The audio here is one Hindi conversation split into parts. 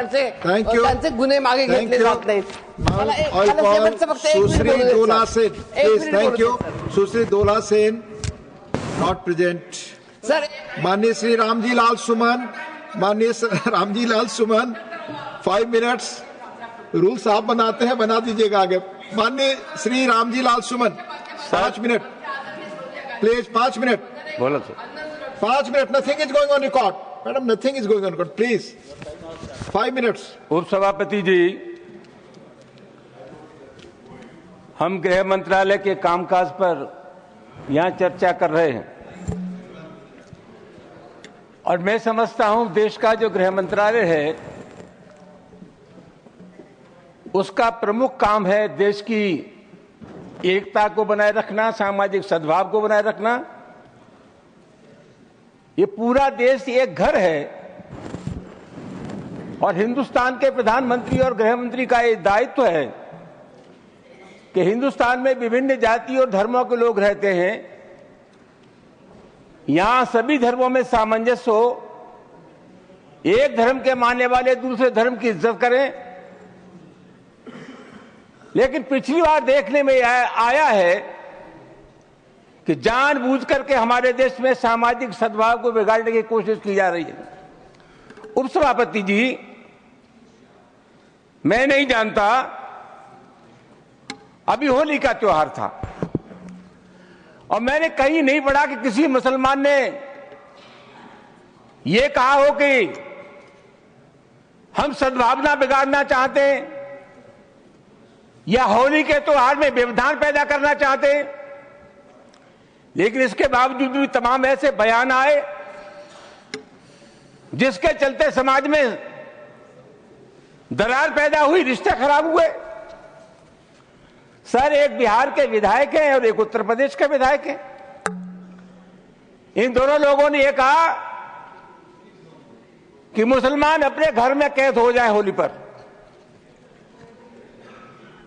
त्यांचे गुन्हे मागे घेतले जात नाहीत. Sushri Dola Sen, please. Thank you. Sushri Dola Sen not present. Sir, माननीय श्री रामजी लाल सुमन, माननीय रामजी लाल सुमन, 5 मिनट्स. रूल्स आप बनाते हैं, बना दीजिएगा आगे. माननीय Shri Ramji Lal Suman, 5 minute please. 5 minute बोलो sir. 5 minute. Nothing is going on record madam, nothing is going on record. Please 5 minutes. उपसभापति जी, हम गृह मंत्रालय के कामकाज पर यहां चर्चा कर रहे हैं और मैं समझता हूं देश का जो गृह मंत्रालय है उसका प्रमुख काम है देश की एकता को बनाए रखना, सामाजिक सद्भाव को बनाए रखना. ये पूरा देश एक घर है और हिंदुस्तान के प्रधानमंत्री और गृह मंत्री का ये दायित्व है कि हिंदुस्तान में विभिन्न जाति और धर्मों के लोग रहते हैं. यहां सभी धर्मों में सामंजस्य हो, एक धर्म के मानने वाले दूसरे धर्म की इज्जत करें. लेकिन पिछली बार देखने में आया है कि जानबूझ करके हमारे देश में सामाजिक सद्भाव को बिगाड़ने की कोशिश की जा रही है. उपसभापति जी, मैं नहीं जानता, अभी होली का त्योहार था और मैंने कहीं नहीं पढ़ा कि किसी मुसलमान ने यह कहा हो कि हम सद्भावना बिगाड़ना चाहते हैं या होली के त्योहार में व्यवधान पैदा करना चाहते हैं. लेकिन इसके बावजूद भी तमाम ऐसे बयान आए जिसके चलते समाज में दरार पैदा हुई, रिश्ते खराब हुए. सर, एक बिहार के विधायक हैं और एक उत्तर प्रदेश के विधायक हैं. इन दोनों लोगों ने यह कहा कि मुसलमान अपने घर में कैद हो जाए होली पर.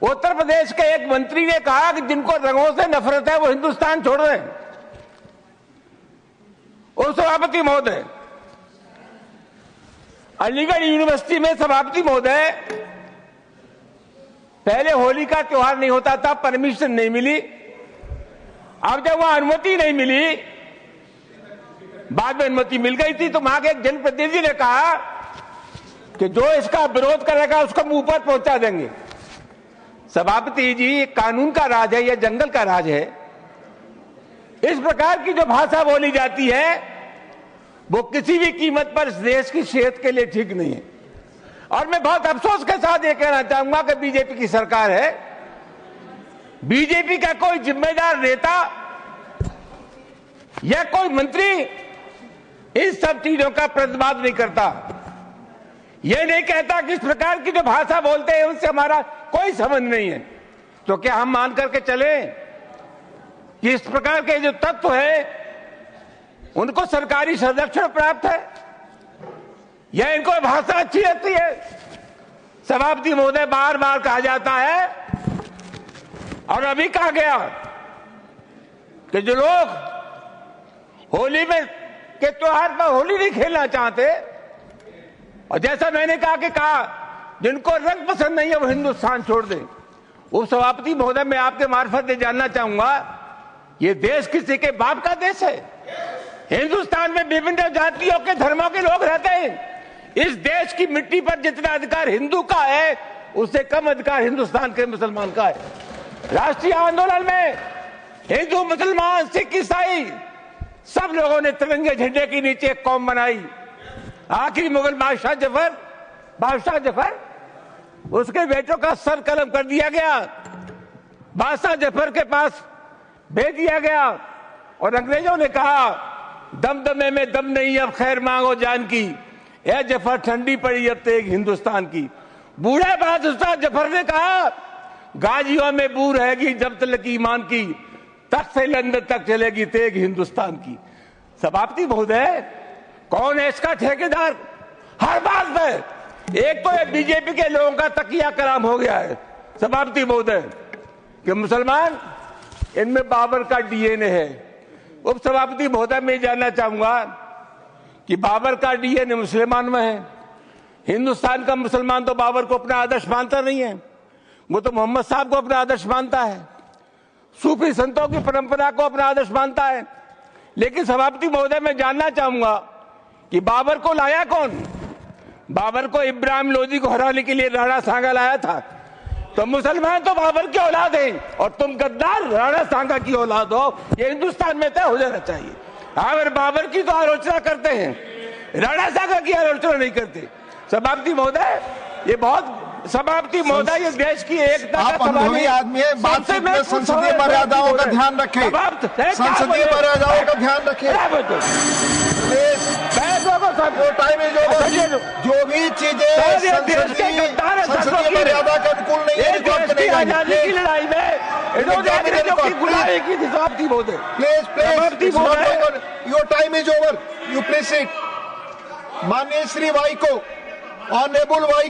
उत्तर प्रदेश के एक मंत्री ने कहा कि जिनको रंगों से नफरत है वो हिंदुस्तान छोड़ रहे हैं. उपसभापति महोदय, अलीगढ़ यूनिवर्सिटी में सभापति महोदय, पहले होली का त्योहार नहीं होता था, परमिशन नहीं मिली. अब जब वहां अनुमति नहीं मिली, बाद में अनुमति मिल गई थी, तो वहां के एक जनप्रतिनिधि ने कहा कि जो इसका विरोध करेगा उसको मुंह पर पहुंचा देंगे. सभापति जी, कानून का राज है या जंगल का राज है? इस प्रकार की जो भाषा बोली जाती है वो किसी भी कीमत पर इस देश की सेहत के लिए ठीक नहीं है. और मैं बहुत अफसोस के साथ ये कहना चाहूंगा कि बीजेपी की सरकार है, बीजेपी का कोई जिम्मेदार नेता या कोई मंत्री इन सब चीजों का प्रतिवाद नहीं करता. यह नहीं कहता कि इस प्रकार की जो भाषा बोलते हैं उनसे हमारा कोई संबंध नहीं है. तो क्या हम मान करके चले कि इस प्रकार के जो तत्व है उनको सरकारी संरक्षण प्राप्त है या इनको भाषा अच्छी लगती है? सभापति महोदय, बार बार कहा जाता है और अभी कहा गया कि जो लोग होली में के त्योहार पर होली नहीं खेलना चाहते, और जैसा मैंने कहा जिनको रंग पसंद नहीं है वो हिंदुस्तान छोड़ दें. उपसभापति महोदय, मैं आपके मार्फत से जानना चाहूंगा, ये देश किसी के बाप का देश है? हिंदुस्तान में विभिन्न जातियों के धर्मों के लोग रहते हैं. इस देश की मिट्टी पर जितना अधिकार हिंदू का है उससे कम अधिकार हिंदुस्तान के मुसलमान का है. राष्ट्रीय आंदोलन में हिंदू, मुसलमान, सिख, ईसाई सब लोगों ने तिरंगे झंडे के नीचे एक कौम बनाई. आखिरी मुगल बादशाह जफर, उसके बेटों का सर कलम कर दिया गया, बादशाह जफर के पास भेज दिया गया और अंग्रेजों ने कहा दमदमे में दम नहीं, अब खैर मांगो जान की, यह जफर ठंडी पड़ी अब तेग हिंदुस्तान की. बूढ़े बादशाह जफर ने कहा गाजियों में बू रहेगी जब तक ईमान की, तख्त से लंदन तक चलेगी तेग हिंदुस्तान की. सभापति महोदय, कौन है इसका ठेकेदार? हर बात में एक तो ये बीजेपी के लोगों का तकिया कलाम हो गया है सभापति महोदय कि मुसलमान, इनमें बाबर का डीएनए है. उपसभापति महोदय, मैं जानना चाहूंगा कि बाबर का डीएनए मुसलमान में है, हिंदुस्तान का मुसलमान तो बाबर को अपना आदर्श मानता नहीं है, वो तो मोहम्मद साहब को अपना आदर्श मानता है, सूफी संतों की परंपरा को अपना आदर्श मानता है। लेकिन सभापति महोदय, मैं जानना चाहूंगा कि बाबर को लाया कौन? बाबर को इब्राहिम लोदी को हराने के लिए राणा सांगा लाया था। तो मुसलमान तो बाबर की औलाद हैं और तुम गद्दार राणा सांगा की औलाद हो, ये हिंदुस्तान में तय हो जाना चाहिए। अगर बाबर की तो आलोचना करते हैं, राणा सांगा की आलोचना नहीं करते। सभापति महोदय, ये बहुत सभापति महोदय, ये देश की एकता आप अनुभवी आदमी है, बातचीत में संसदीय मर्यादाओं का ध्यान रखें, संसदीय मर्यादाओं का ध्यान रखें। वो टाइम इज ओवर। जो भी चीजें संसदीय मर्यादा के अनुकूल नहीं है, आजादी की लड़ाई में इन्होंने अंग्रेजों की गुलामी की थी। सभापति महोदय, please, your time is over, you please sit. माननीय श्री वाई को, ऑनरेबल वाई